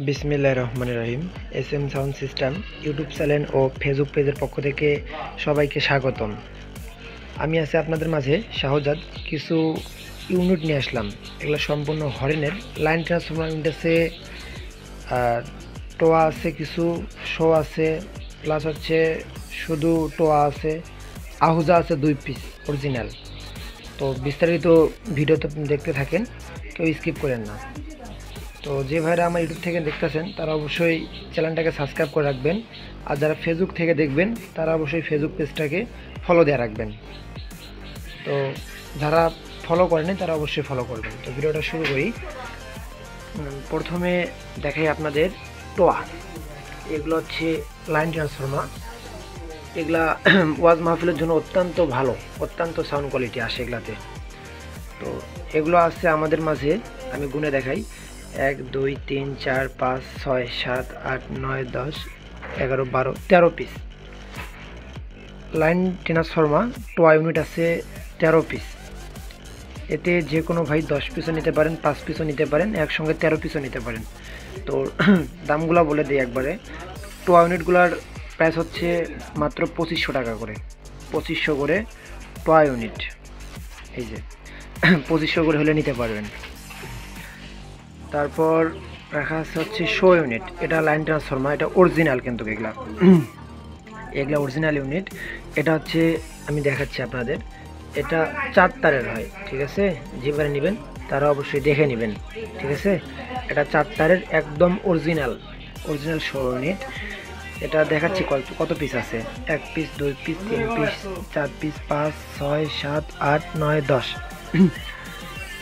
বিসমিল্লাহির রহমানির রহিম। S M sound system YouTube channel ও ফেসবুক পেজের পক্ষ থেকে সবাইকে স্বাগতম। আমি আছি আপনাদের মাঝে শাহজাদ। কিছু ইউনিট নিয়ে আসলাম। এগুলো সম্পূর্ণ হরেনের লাইন ট্রান্সফরমার ইউনিট আছে, আর টোয়া আছে, কিছু শো আছে, প্লাস হচ্ছে শুধু টোয়া আছে, আহুজা আছে 2 পিস অরিজিনাল। তো বিস্তারিত ভিডিওতে দেখতে থাকেন, কেউ স্কিপ করেন না। তো যে ভাইরা আমার ইউটিউব থেকে দেখতেছেন তারা অবশ্যই চ্যানেলটাকে সাবস্ক্রাইব করে রাখবেন, আর যারা ফেসবুক থেকে দেখবেন তারা অবশ্যই ফেসবুক পেজটাকে ফলো দিয়ে রাখবেন। তো যারা ফলো করেনি তারা অবশ্যই ফলো করবেন। তো ভিডিওটা শুরু করি। প্রথমে দেখাই আপনাদের টোয়া। এগুলো হচ্ছে লাইন ট্রান্সফরমার। এগুলা ওয়াজ মাহফিলের জন্য অত্যন্ত ভালো, অত্যন্ত সাউন্ড কোয়ালিটি আসে এগুলাতে। তো এগুলো আছে আমাদের মাঝে, আমি গুনে দেখাই। 1 2 3 4 5 6 7 8 9 10 11 12 13 পিস লাইন ট্রান্সফরমার টোয়া ইউনিট আছে 13 পিস। এতে যে কোনো ভাই 10 পিসও নিতে পারেন, 5 পিসও নিতে পারেন, একসঙ্গে 13 পিসও নিতে পারেন। তো দামগুলো বলে দিই একবারে। টোয়া ইউনিটগুলোর প্রাইস হচ্ছে মাত্র 2500 টাকা করে, 2500 করে টোয়া ইউনিট। এই যে 2500 করে হলে নিতে পারবেন। তারপর রাখা আছে হচ্ছে শো ইউনিট। এটা লাইন ট্রান্সফরমার, এটা অরিজিনাল, কিন্তু এগুলা অরিজিনাল ইউনিট। এটা হচ্ছে আমি দেখাচ্ছি আপনাদের, এটা 4 তারের হয়, ঠিক আছে? যেবারে নেবেন তারা অবশ্যই দেখে নেবেন, ঠিক আছে? এটা 4 তারের একদম অরিজিনাল শো ইউনিট। এটা দেখাচ্ছি কত পিস আছে। 1 piece, 2 piece, 3 piece, 4 piece, 5 6 7 8 9 10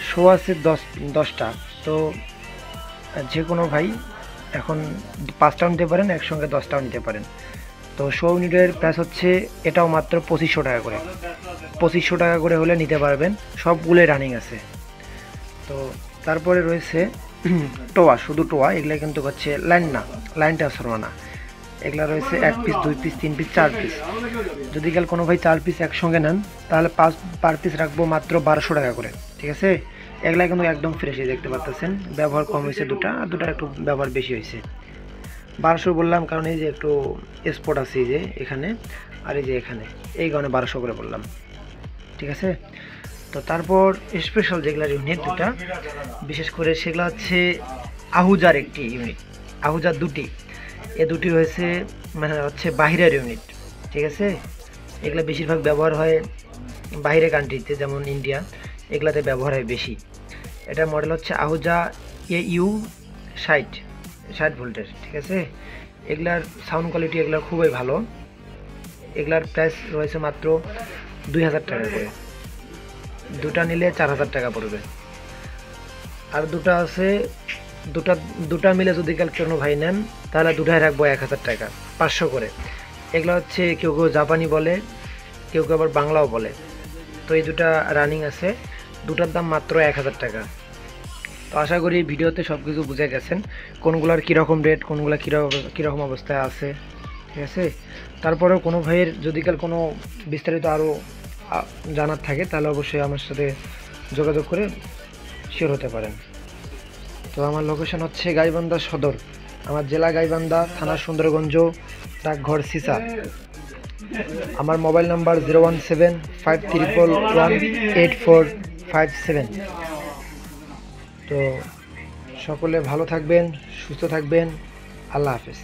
show আছে 10টা। তো যে কোনো ভাই এখন 5টাও নিতে পারেন, একসঙ্গে 10টাও নিতে পারেন। তো শো ইউনিটের প্রাইস হচ্ছে এটাও মাত্র 2500 টাকা করে, 2500 টাকা করে হলে নিতে পারবেন। সবগুলোই রানিং আছে। তো তারপরে রয়েছে টোয়া, শুধু টোয়া। এগুলো কিন্তু হচ্ছে লাইন না, লাইন ট্রান্সফরমার না। এগুলো রয়েছে 1 পিস, 2 পিস, 3 পিস, 4 পিস। যদি কোনো ভাই 4 পিস একসঙ্গে নেন তাহলে পার পিস রাখবো মাত্র 1200 টাকা করে, ঠিক আছে? এগুলা কিন্তু একদম ফ্রেশ, দেখতে পাচ্ছেন। ব্যবহার কম হয়েছে দুটার একটু ব্যবহার বেশি হয়েছে। 1200 বললাম কারণ এই যে একটু স্পট আছে এই যে এখানে, আর এই যে এখানে, এই কারণে 1200 করে বললাম, ঠিক আছে? তো তারপর স্পেশাল যেগুলো ইউনিট দুটা, বিশেষ করে সেগুলো হচ্ছে আহুজার একটি ইউনিট, আহুজার দুটি। দুটি রয়েছে, মানে হচ্ছে বাহিরের ইউনিট, ঠিক আছে? এগুলো বেশিরভাগ ব্যবহার হয় বাইরের কান্ট্রিতে, যেমন ইন্ডিয়া, এগুলাতে ব্যবহার হয় বেশি। এটার মডেল হচ্ছে আহুজা AU 60 ভোল্টের, ঠিক আছে? এগুলার সাউন্ড কোয়ালিটি এগুলার খুবই ভালো। এগুলার প্রাইস রয়েছে মাত্র 2000 টাকা করে। দুটা নিলে 4000 টাকা পড়বে। আর দুটা আছে, দুটা মিলে যদি কোনো ভাই নেন তাহলে দুটাই রাখবো 1000 টাকা, 500 করে। এগুলো হচ্ছে কেউ জাপানি বলে, কেউ আবার বাংলাও বলে। তো এই দুটা রানিং আছে, দুটার দাম মাত্র 1000 টাকা। তো আশা করি ভিডিওতে সব কিছু বুঝে গেছেন, কোনগুলার কীরকম রেট, কোনগুলা কীরকম অবস্থায় আছে, ঠিক আছে? তারপরেও কোনো ভাইয়ের যদি কোনো বিস্তারিত আরও জানার থাকে তাহলে অবশ্যই আমার সাথে যোগাযোগ করে শিওর হতে পারেন। তো আমার লোকেশন হচ্ছে গাইবান্ধা সদর, আমার জেলা গাইবান্ধা, থানা সুন্দরগঞ্জ, ডাকঘর সিসা। আমার মোবাইল নাম্বার 01753118457। তো সকলে ভালো থাকবেন, সুস্থ থাকবেন। আল্লাহ হাফেজ।